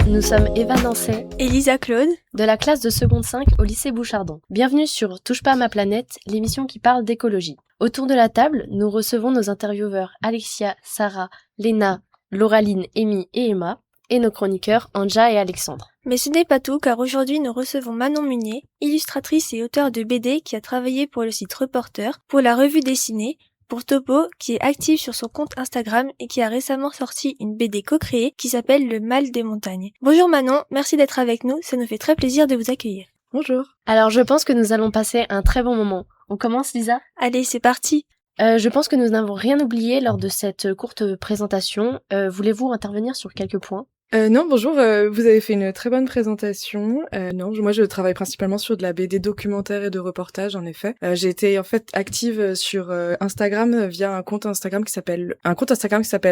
Nous sommes Eva Dancet et Lisa Claude de la classe de seconde 5 au lycée Bouchardon. Bienvenue sur Touche pas à ma planète, l'émission qui parle d'écologie. Autour de la table, nous recevons nos intervieweurs Alexia, Sarah, Léna, Lauraline, Amy et Emma, et nos chroniqueurs Anja et Alexandre. Mais ce n'est pas tout, car aujourd'hui nous recevons Manon Munier, illustratrice et auteure de BD qui a travaillé pour le site Reporter, pour la revue dessinée, pour Topo, qui est active sur son compte Instagram et qui a récemment sorti une BD co-créée qui s'appelle Le Mal des montagnes. Bonjour Manon, merci d'être avec nous, ça nous fait très plaisir de vous accueillir. Bonjour. Alors je pense que nous allons passer un très bon moment. On commence, Lisa ? Allez, c'est parti. Je pense que nous n'avons rien oublié lors de cette courte présentation. Voulez-vous intervenir sur quelques points ? Non, bonjour, vous avez fait une très bonne présentation. Moi je travaille principalement sur de la BD documentaire et de reportage, en effet. J'ai été en fait active sur Instagram via un compte Instagram qui s'appelle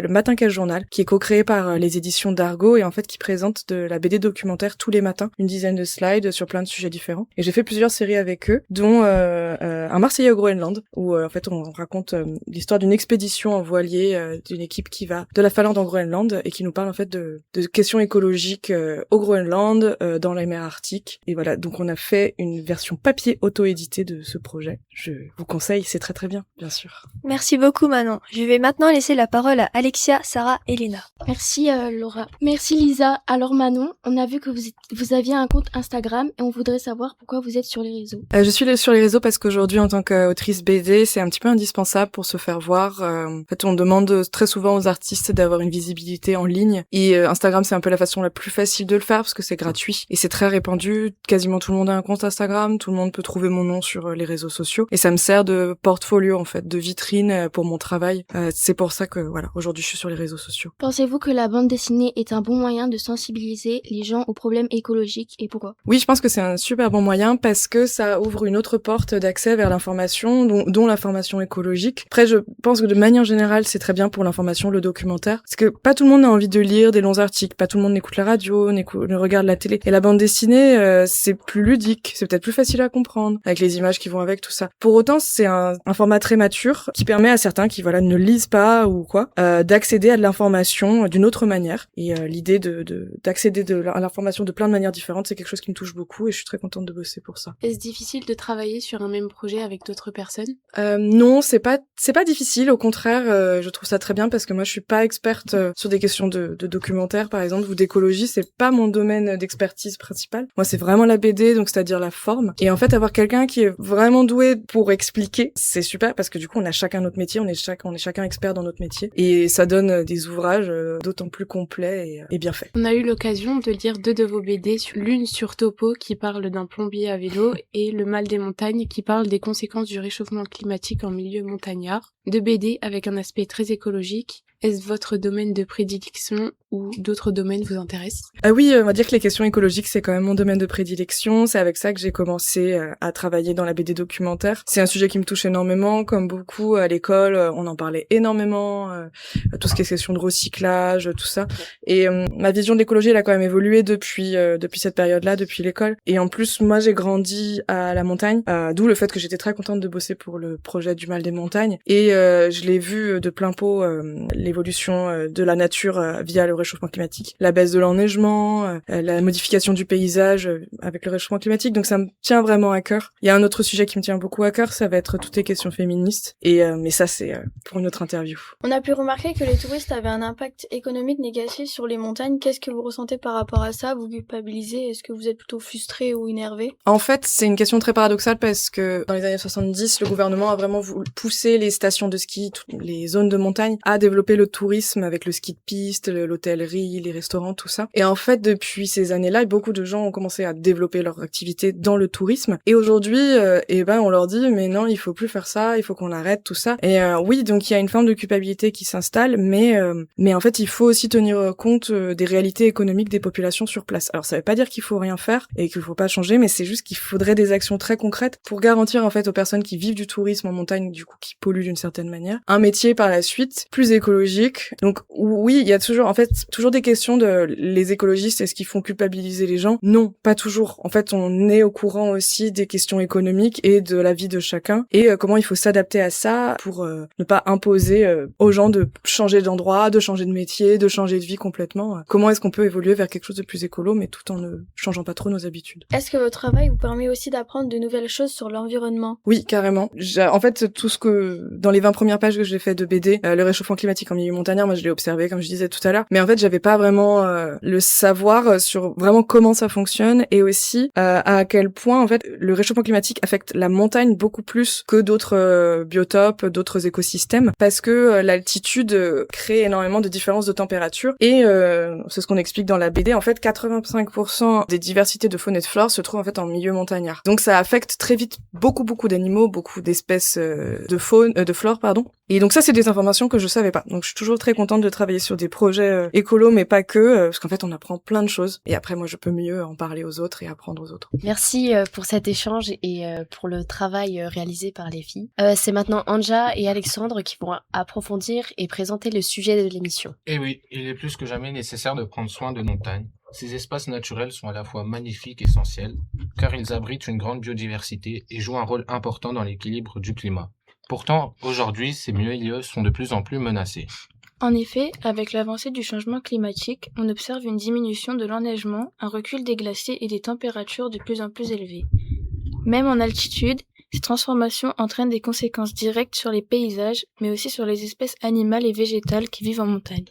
Matin Quel Journal, qui est co-créé par les éditions d'Argo et en fait qui présente de la BD documentaire tous les matins, une dizaine de slides sur plein de sujets différents. Et j'ai fait plusieurs séries avec eux, dont un Marseillais au Groenland, où en fait on raconte l'histoire d'une expédition en voilier d'une équipe qui va de la Finlande en Groenland et qui nous parle en fait de questions écologiques au Groenland, dans la mer Arctique. Et voilà, donc on a fait une version papier auto-éditée de ce projet. Je vous conseille, c'est très très bien, bien sûr. Merci beaucoup Manon. Je vais maintenant laisser la parole à Alexia, Sarah et Léna. Merci Laura. Merci Lisa. Alors Manon, on a vu que vous aviez un compte Instagram et on voudrait savoir pourquoi vous êtes sur les réseaux. Je suis sur les réseaux parce qu'aujourd'hui, en tant qu'autrice BD, c'est un petit peu indispensable pour se faire voir. En fait, on demande très souvent aux artistes d'avoir une visibilité en ligne et Instagram, c'est un peu la façon la plus facile de le faire parce que c'est gratuit et c'est très répandu. Quasiment tout le monde a un compte Instagram, tout le monde peut trouver mon nom sur les réseaux sociaux et ça me sert de portfolio en fait, de vitrine pour mon travail. C'est pour ça que voilà, aujourd'hui je suis sur les réseaux sociaux. Pensez-vous que la bande dessinée est un bon moyen de sensibiliser les gens aux problèmes écologiques et pourquoi ? Oui, je pense que c'est un super bon moyen parce que ça ouvre une autre porte d'accès vers l'information, dont l'information écologique. Après, je pense que de manière générale, c'est très bien pour l'information, le documentaire, parce que pas tout le monde a envie de lire des longs articles, pas tout le monde n'écoute la radio, ne regarde la télé. Et la bande dessinée, c'est plus ludique, c'est peut-être plus facile à comprendre, avec les images qui vont avec, tout ça. Pour autant, c'est un format très mature qui permet à certains qui ne lisent pas ou quoi, d'accéder à de l'information d'une autre manière. Et l'idée d'accéder à l'information de plein de manières différentes, c'est quelque chose qui me touche beaucoup et je suis très contente de bosser pour ça. Est-ce difficile de travailler sur un même projet avec d'autres personnes ? Non, c'est pas difficile, au contraire, je trouve ça très bien parce que moi je suis pas experte sur des questions de documentaire par exemple ou d'écologie, c'est pas mon domaine d'expertise principal. Moi c'est vraiment la BD, donc c'est-à-dire la forme. Et en fait avoir quelqu'un qui est vraiment doué pour expliquer, c'est super parce que du coup on a chacun notre métier, on est chacun expert dans notre métier et ça donne des ouvrages d'autant plus complets et bien faits. On a eu l'occasion de lire 2 de vos BD, l'une sur Topo qui parle d'un plombier à vélo et Le Mal des montagnes qui parle des conséquences du réchauffement climatique en milieu montagnard. 2 BD avec un aspect très écologique. Est-ce votre domaine de prédilection ou d'autres domaines vous intéressent ? Oui, on va dire que les questions écologiques, c'est quand même mon domaine de prédilection. C'est avec ça que j'ai commencé à travailler dans la BD documentaire. C'est un sujet qui me touche énormément. Comme beaucoup à l'école, on en parlait énormément. Tout ce qui est question de recyclage, tout ça. Et ma vision de l'écologie, elle a quand même évolué depuis cette période-là, depuis l'école. Et en plus, moi, j'ai grandi à la montagne, d'où le fait que j'étais très contente de bosser pour le projet du Mal des montagnes. Et je l'ai vu de plein pot, l'évolution de la nature via le réchauffement climatique, la baisse de l'enneigement, la modification du paysage avec le réchauffement climatique, donc ça me tient vraiment à cœur. Il y a un autre sujet qui me tient beaucoup à cœur, ça va être toutes les questions féministes, mais ça c'est pour une autre interview. On a pu remarquer que les touristes avaient un impact économique négatif sur les montagnes. Qu'est-ce que vous ressentez par rapport à ça ? Vous culpabilisez ? Est-ce que vous êtes plutôt frustré ou énervé ? En fait, c'est une question très paradoxale parce que dans les années 70, le gouvernement a vraiment voulu pousser les stations de ski, toutes les zones de montagne, à développer le tourisme avec le ski de piste, l'hôtellerie, les restaurants, tout ça. Et en fait, depuis ces années-là, beaucoup de gens ont commencé à développer leur activité dans le tourisme. Et aujourd'hui, on leur dit, mais non, il faut plus faire ça, il faut qu'on arrête tout ça. Et oui, donc il y a une forme de culpabilité qui s'installe, mais en fait, il faut aussi tenir compte des réalités économiques des populations sur place. Alors, ça veut pas dire qu'il faut rien faire et qu'il faut pas changer, mais c'est juste qu'il faudrait des actions très concrètes pour garantir en fait aux personnes qui vivent du tourisme en montagne, du coup, qui polluent d'une certaine manière, un métier par la suite plus écologique écologique. Donc oui, il y a toujours des questions de les écologistes, est-ce qu'ils font culpabiliser les gens? Non, pas toujours. En fait, on est au courant aussi des questions économiques et de la vie de chacun et comment il faut s'adapter à ça pour ne pas imposer aux gens de changer d'endroit, de changer de métier, de changer de vie complètement. Comment est-ce qu'on peut évoluer vers quelque chose de plus écolo mais tout en ne changeant pas trop nos habitudes? Est-ce que votre travail vous permet aussi d'apprendre de nouvelles choses sur l'environnement? Oui, carrément. En fait, tout ce que dans les 20 premières pages que j'ai fait de BD, le réchauffement climatique en milieu montagnard, moi je l'ai observé comme je disais tout à l'heure, mais en fait j'avais pas vraiment le savoir sur vraiment comment ça fonctionne et aussi à quel point en fait le réchauffement climatique affecte la montagne beaucoup plus que d'autres biotopes, d'autres écosystèmes, parce que l'altitude crée énormément de différences de température et c'est ce qu'on explique dans la BD. En fait, 85% des diversités de faune et de flore se trouvent en fait en milieu montagnard. Donc ça affecte très vite beaucoup d'animaux, beaucoup d'espèces de flore, pardon. Et donc ça, c'est des informations que je savais pas. Donc je suis toujours très contente de travailler sur des projets écolos, mais pas que, parce qu'en fait, on apprend plein de choses. Et après, moi, je peux mieux en parler aux autres et apprendre aux autres. Merci pour cet échange et pour le travail réalisé par les filles. C'est maintenant Anja et Alexandre qui vont approfondir et présenter le sujet de l'émission. Et oui, il est plus que jamais nécessaire de prendre soin de nos montagnes. Ces espaces naturels sont à la fois magnifiques et essentiels, car ils abritent une grande biodiversité et jouent un rôle important dans l'équilibre du climat. Pourtant, aujourd'hui, ces milieux sont de plus en plus menacés. En effet, avec l'avancée du changement climatique, on observe une diminution de l'enneigement, un recul des glaciers et des températures de plus en plus élevées. Même en altitude, ces transformations entraînent des conséquences directes sur les paysages, mais aussi sur les espèces animales et végétales qui vivent en montagne.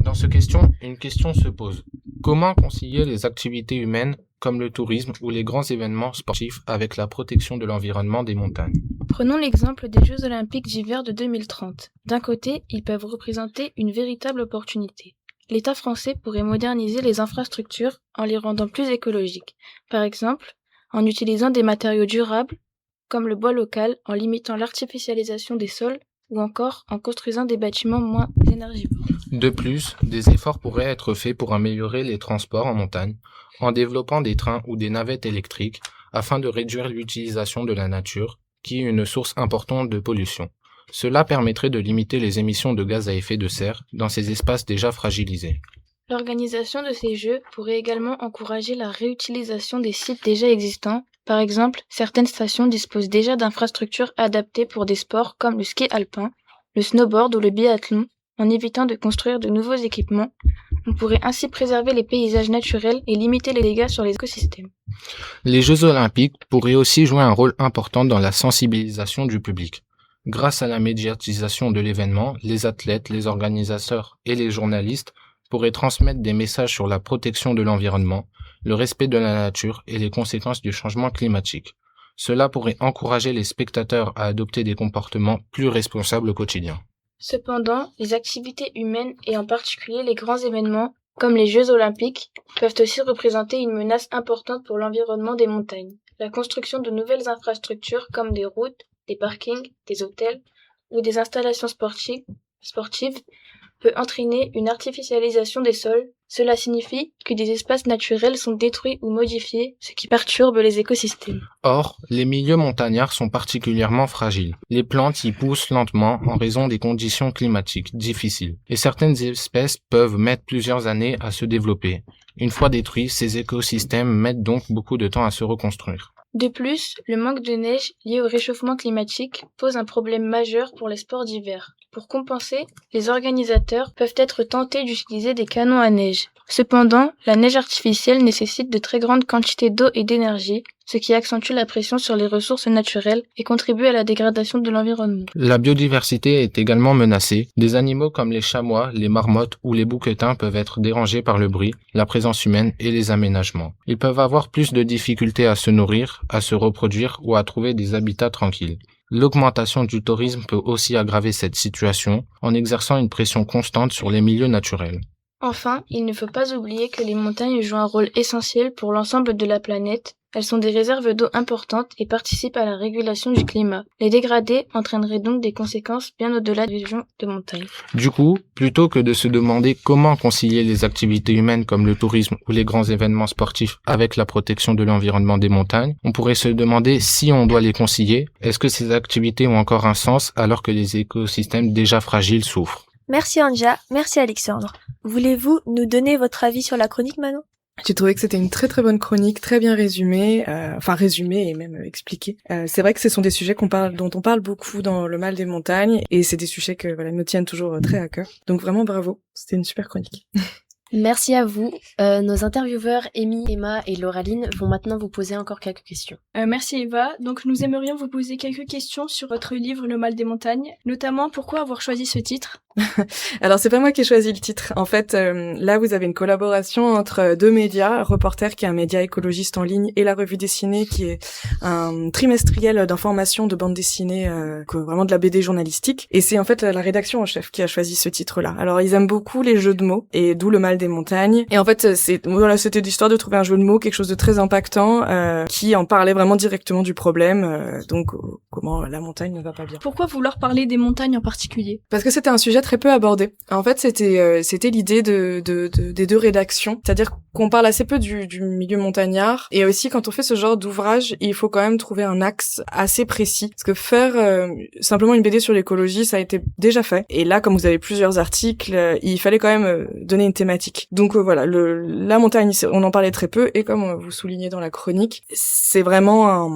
Dans cette question, une question se pose. Comment concilier les activités humaines, comme le tourisme ou les grands événements sportifs, avec la protection de l'environnement des montagnes? Prenons l'exemple des Jeux Olympiques d'hiver de 2030. D'un côté, ils peuvent représenter une véritable opportunité. L'État français pourrait moderniser les infrastructures en les rendant plus écologiques. Par exemple, en utilisant des matériaux durables, comme le bois local, en limitant l'artificialisation des sols, ou encore en construisant des bâtiments moins énergivores. De plus, des efforts pourraient être faits pour améliorer les transports en montagne, en développant des trains ou des navettes électriques, afin de réduire l'utilisation de la nature, qui est une source importante de pollution. Cela permettrait de limiter les émissions de gaz à effet de serre dans ces espaces déjà fragilisés. L'organisation de ces jeux pourrait également encourager la réutilisation des sites déjà existants. Par exemple, certaines stations disposent déjà d'infrastructures adaptées pour des sports comme le ski alpin, le snowboard ou le biathlon. En évitant de construire de nouveaux équipements, on pourrait ainsi préserver les paysages naturels et limiter les dégâts sur les écosystèmes. Les Jeux Olympiques pourraient aussi jouer un rôle important dans la sensibilisation du public. Grâce à la médiatisation de l'événement, les athlètes, les organisateurs et les journalistes pourraient transmettre des messages sur la protection de l'environnement, le respect de la nature et les conséquences du changement climatique. Cela pourrait encourager les spectateurs à adopter des comportements plus responsables au quotidien. Cependant, les activités humaines et en particulier les grands événements, comme les Jeux Olympiques, peuvent aussi représenter une menace importante pour l'environnement des montagnes. La construction de nouvelles infrastructures comme des routes, des parkings, des hôtels ou des installations sportives peut entraîner une artificialisation des sols. Cela signifie que des espaces naturels sont détruits ou modifiés, ce qui perturbe les écosystèmes. Or, les milieux montagnards sont particulièrement fragiles. Les plantes y poussent lentement en raison des conditions climatiques difficiles, et certaines espèces peuvent mettre plusieurs années à se développer. Une fois détruits, ces écosystèmes mettent donc beaucoup de temps à se reconstruire. De plus, le manque de neige lié au réchauffement climatique pose un problème majeur pour les sports d'hiver. Pour compenser, les organisateurs peuvent être tentés d'utiliser des canons à neige. Cependant, la neige artificielle nécessite de très grandes quantités d'eau et d'énergie, ce qui accentue la pression sur les ressources naturelles et contribue à la dégradation de l'environnement. La biodiversité est également menacée. Des animaux comme les chamois, les marmottes ou les bouquetins peuvent être dérangés par le bruit, la présence humaine et les aménagements. Ils peuvent avoir plus de difficultés à se nourrir, à se reproduire ou à trouver des habitats tranquilles. L'augmentation du tourisme peut aussi aggraver cette situation en exerçant une pression constante sur les milieux naturels. Enfin, il ne faut pas oublier que les montagnes jouent un rôle essentiel pour l'ensemble de la planète. Elles sont des réserves d'eau importantes et participent à la régulation du climat. Les dégrader entraînerait donc des conséquences bien au-delà des régions de montagne. Du coup, plutôt que de se demander comment concilier les activités humaines comme le tourisme ou les grands événements sportifs avec la protection de l'environnement des montagnes, on pourrait se demander si on doit les concilier. Est-ce que ces activités ont encore un sens alors que les écosystèmes déjà fragiles souffrent ? Merci Anja, merci Alexandre. Voulez-vous nous donner votre avis sur la chronique Manon ? J'ai trouvé que c'était une très très bonne chronique, très bien résumée, résumée et même expliquée. C'est vrai que ce sont des sujets dont on parle beaucoup dans le mal des montagnes, et c'est des sujets que me tiennent toujours très à cœur. Donc vraiment bravo, c'était une super chronique. Merci à vous. Nos intervieweurs Amy, Emma et Lauraline vont maintenant vous poser encore quelques questions. Merci Eva. Donc nous aimerions vous poser quelques questions sur votre livre Le mal des montagnes, notamment pourquoi avoir choisi ce titre. Alors c'est pas moi qui ai choisi le titre. En fait, là vous avez une collaboration entre deux médias, Reporter qui est un média écologiste en ligne et La Revue Dessinée qui est un trimestriel d'information de bande dessinée, vraiment de la BD journalistique. Et c'est en fait la rédaction en chef qui a choisi ce titre-là. Alors ils aiment beaucoup les jeux de mots et d'où le mal des montagnes. Et en fait c'était l'histoire de trouver un jeu de mots, quelque chose de très impactant, qui en parlait vraiment directement du problème. Donc comment la montagne ne va pas bien. Pourquoi vouloir parler des montagnes en particulier ? Parce que c'était un sujet très peu abordé. En fait, c'était l'idée des deux rédactions, c'est-à-dire qu'on parle assez peu du milieu montagnard, et aussi quand on fait ce genre d'ouvrage, il faut quand même trouver un axe assez précis, parce que faire simplement une BD sur l'écologie, ça a été déjà fait, et là, comme vous avez plusieurs articles, il fallait quand même donner une thématique. Donc voilà, la montagne, on en parlait très peu, et comme vous soulignez dans la chronique, c'est vraiment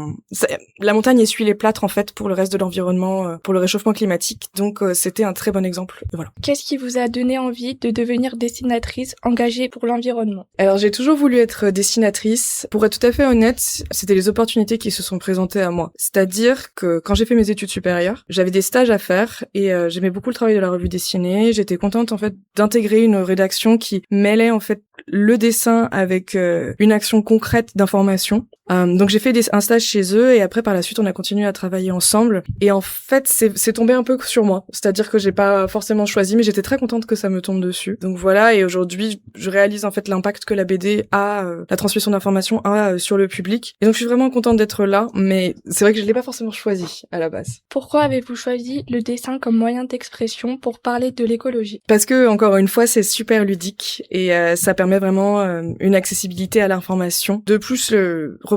la montagne essuie les plâtres en fait pour le reste de l'environnement, pour le réchauffement climatique, donc c'était un très bon exemple. Voilà. Qu'est-ce qui vous a donné envie de devenir dessinatrice engagée pour l'environnement ? Alors j'ai toujours voulu être dessinatrice. Pour être tout à fait honnête, c'était les opportunités qui se sont présentées à moi. C'est-à-dire que quand j'ai fait mes études supérieures, j'avais des stages à faire et j'aimais beaucoup le travail de la revue dessinée. J'étais contente en fait d'intégrer une rédaction qui mêlait en fait le dessin avec une action concrète d'information. Donc j'ai fait un stage chez eux et après par la suite on a continué à travailler ensemble et en fait c'est tombé un peu sur moi, c'est-à-dire que j'ai pas forcément choisi mais j'étais très contente que ça me tombe dessus. Donc voilà, et aujourd'hui je réalise en fait l'impact que la BD a, la transmission d'informations a sur le public et donc je suis vraiment contente d'être là, mais c'est vrai que je l'ai pas forcément choisi à la base. Pourquoi avez-vous choisi le dessin comme moyen d'expression pour parler de l'écologie ? Parce que encore une fois c'est super ludique et ça permet vraiment une accessibilité à l'information. De plus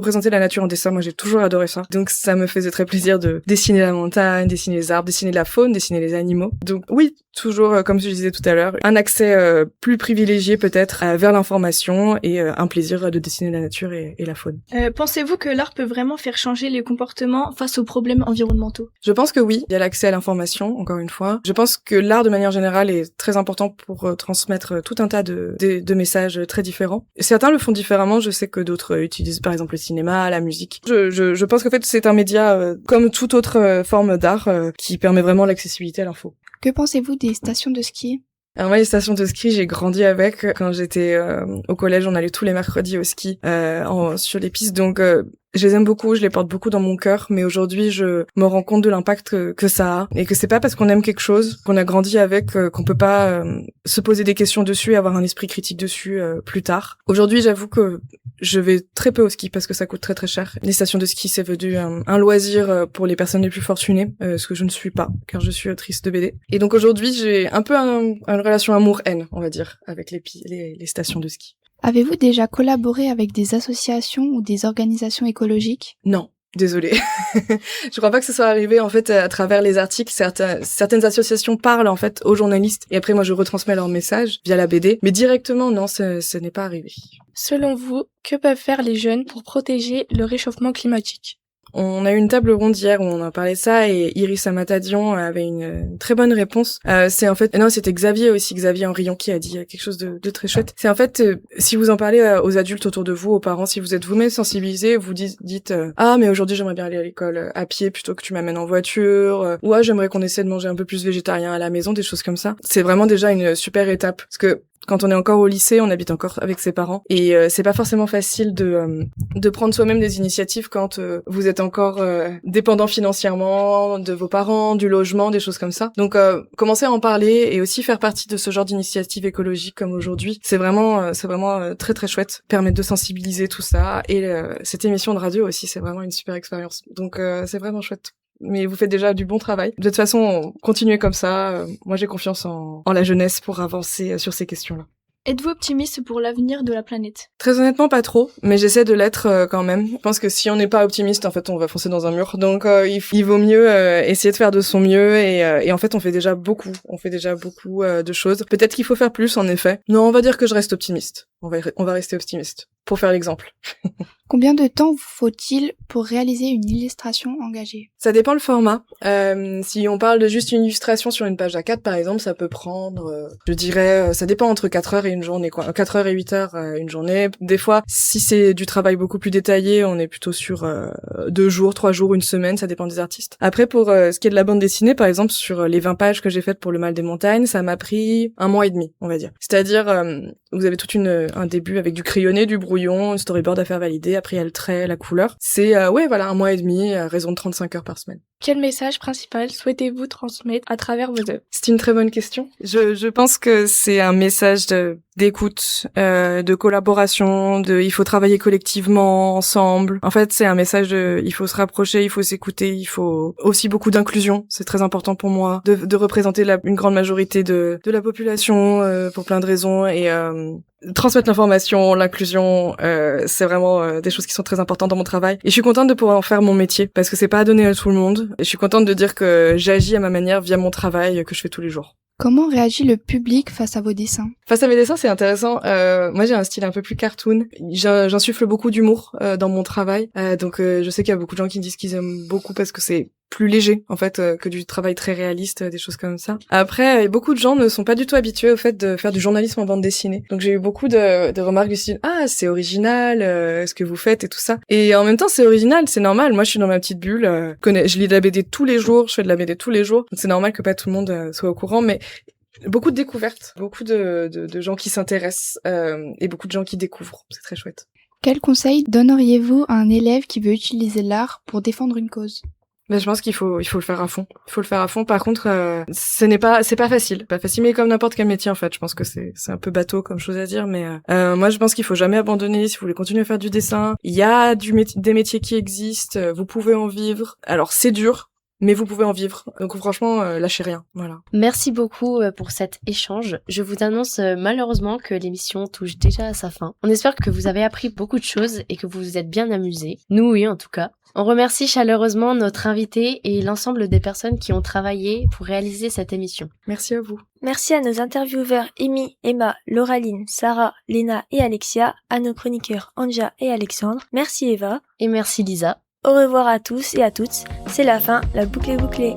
représenter la nature en dessin, moi j'ai toujours adoré ça. Donc ça me faisait très plaisir de dessiner la montagne, dessiner les arbres, dessiner la faune, dessiner les animaux. Donc oui, toujours comme je disais tout à l'heure, un accès plus privilégié peut-être vers l'information et un plaisir de dessiner la nature et la faune. Pensez-vous que l'art peut vraiment faire changer les comportements face aux problèmes environnementaux ? Je pense que oui, il y a l'accès à l'information, encore une fois. Je pense que l'art de manière générale est très important pour transmettre tout un tas de messages très différents. Certains le font différemment, je sais que d'autres utilisent par exemple le cinéma, la musique. Je pense qu'en fait c'est un média comme toute autre forme d'art qui permet vraiment l'accessibilité à l'info. Que pensez-vous des stations de ski ? Alors moi les stations de ski j'ai grandi avec. Quand j'étais au collège on allait tous les mercredis au ski sur les pistes, donc je les aime beaucoup, je les porte beaucoup dans mon cœur, mais aujourd'hui je me rends compte de l'impact que ça a et que c'est pas parce qu'on aime quelque chose, qu'on a grandi avec, qu'on peut pas se poser des questions dessus et avoir un esprit critique dessus plus tard. Aujourd'hui j'avoue que je vais très peu au ski parce que ça coûte très très cher. Les stations de ski c'est devenu un loisir pour les personnes les plus fortunées, ce que je ne suis pas car je suis autrice de BD. Et donc aujourd'hui j'ai un peu une relation amour-haine on va dire avec les stations de ski. Avez-vous déjà collaboré avec des associations ou des organisations écologiques ? Non. Désolée. Je crois pas que ce soit arrivé en fait à travers les articles. Certaines associations parlent en fait aux journalistes et après moi je retransmets leur message via la BD. Mais directement non, ce n'est pas arrivé. Selon vous, que peuvent faire les jeunes pour protéger le réchauffement climatique ? On a eu une table ronde hier où on en parlait de ça et Iris Amatadian avait une très bonne réponse. C'était Xavier Henrion qui a dit quelque chose de très chouette. C'est en fait, si vous en parlez aux adultes autour de vous, aux parents, si vous êtes vous-même sensibilisés, vous dites ah mais aujourd'hui j'aimerais bien aller à l'école à pied plutôt que tu m'amènes en voiture, ou ah j'aimerais qu'on essaie de manger un peu plus végétarien à la maison, des choses comme ça. C'est vraiment déjà une super étape parce que quand on est encore au lycée, on habite encore avec ses parents et c'est pas forcément facile de prendre soi-même des initiatives quand vous êtes encore dépendant financièrement de vos parents, du logement, des choses comme ça. Donc commencer à en parler et aussi faire partie de ce genre d'initiative écologique comme aujourd'hui, c'est vraiment très très chouette, permettre de sensibiliser tout ça et cette émission de radio aussi, c'est vraiment une super expérience. Donc c'est vraiment chouette. Mais vous faites déjà du bon travail. De toute façon, continuez comme ça. Moi, j'ai confiance en la jeunesse pour avancer sur ces questions-là. Êtes-vous optimiste pour l'avenir de la planète? Très honnêtement, pas trop, mais j'essaie de l'être quand même. Je pense que si on n'est pas optimiste, en fait, on va foncer dans un mur. Donc, il vaut mieux essayer de faire de son mieux et en fait, on fait déjà beaucoup. On fait déjà beaucoup de choses. Peut-être qu'il faut faire plus, en effet. Non, on va dire que je reste optimiste. On va rester optimiste pour faire l'exemple. Combien de temps faut-il pour réaliser une illustration engagée? Ça dépend le format. Si on parle de juste une illustration sur une page A4, par exemple, ça peut prendre, je dirais, ça dépend entre 4 heures et une journée, quoi. 4 heures et 8 heures une journée. Des fois, si c'est du travail beaucoup plus détaillé, on est plutôt sur 2 jours, 3 jours, une semaine, ça dépend des artistes. Après, pour ce qui est de la bande dessinée, par exemple, sur les 20 pages que j'ai faites pour Le Mal des Montagnes, ça m'a pris 1 mois et demi, on va dire. C'est-à-dire, vous avez un début avec du crayonné, du brouillon, un storyboard à faire valider, après il y a le trait, la couleur. C'est, 1 mois et demi, à raison de 35 heures par semaine. Quel message principal souhaitez-vous transmettre à travers vos œuvres? C'est une très bonne question. Je pense que c'est un message d'écoute, de collaboration, il faut travailler collectivement, ensemble. En fait, c'est un message il faut se rapprocher, il faut s'écouter, il faut aussi beaucoup d'inclusion. C'est très important pour moi de représenter une grande majorité de la population pour plein de raisons et transmettre l'information, l'inclusion, c'est vraiment des choses qui sont très importantes dans mon travail. Et je suis contente de pouvoir en faire mon métier parce que c'est pas donné à tout le monde. Et je suis contente de dire que j'agis à ma manière via mon travail que je fais tous les jours. Comment réagit le public face à vos dessins? Face à mes dessins, c'est intéressant. Moi, j'ai un style un peu plus cartoon. J'insuffle beaucoup d'humour dans mon travail. Donc, je sais qu'il y a beaucoup de gens qui me disent qu'ils aiment beaucoup parce que c'est plus léger, en fait, que du travail très réaliste, des choses comme ça. Après, beaucoup de gens ne sont pas du tout habitués au fait de faire du journalisme en bande dessinée. Donc, j'ai eu beaucoup de remarques du style « Ah, c'est original, ce que vous faites et tout ça. » Et en même temps, c'est original, c'est normal. Moi, je suis dans ma petite bulle. Je lis de la BD tous les jours, je fais de la BD tous les jours. Donc, c'est normal que pas tout le monde soit au courant, mais beaucoup de découvertes, beaucoup de gens qui s'intéressent et beaucoup de gens qui découvrent. C'est très chouette. Quel conseil donneriez-vous à un élève qui veut utiliser l'art pour défendre une cause? Mais je pense qu'il faut le faire à fond. Il faut le faire à fond. Par contre, c'est pas facile. Pas facile, mais comme n'importe quel métier, en fait. Je pense que c'est un peu bateau comme chose à dire, mais moi, je pense qu'il faut jamais abandonner si vous voulez continuer à faire du dessin. Il y a des métiers qui existent. Vous pouvez en vivre. Alors, c'est dur, mais vous pouvez en vivre. Donc franchement, lâchez rien. Voilà. Merci beaucoup pour cet échange. Je vous annonce malheureusement que l'émission touche déjà à sa fin. On espère que vous avez appris beaucoup de choses et que vous vous êtes bien amusés. Nous, oui, en tout cas. On remercie chaleureusement notre invité et l'ensemble des personnes qui ont travaillé pour réaliser cette émission. Merci à vous. Merci à nos intervieweurs Amy, Emma, Lauraline, Sarah, Léna et Alexia, à nos chroniqueurs Anja et Alexandre. Merci Eva. Et merci Lisa. Au revoir à tous et à toutes. C'est la fin, la boucle est bouclée.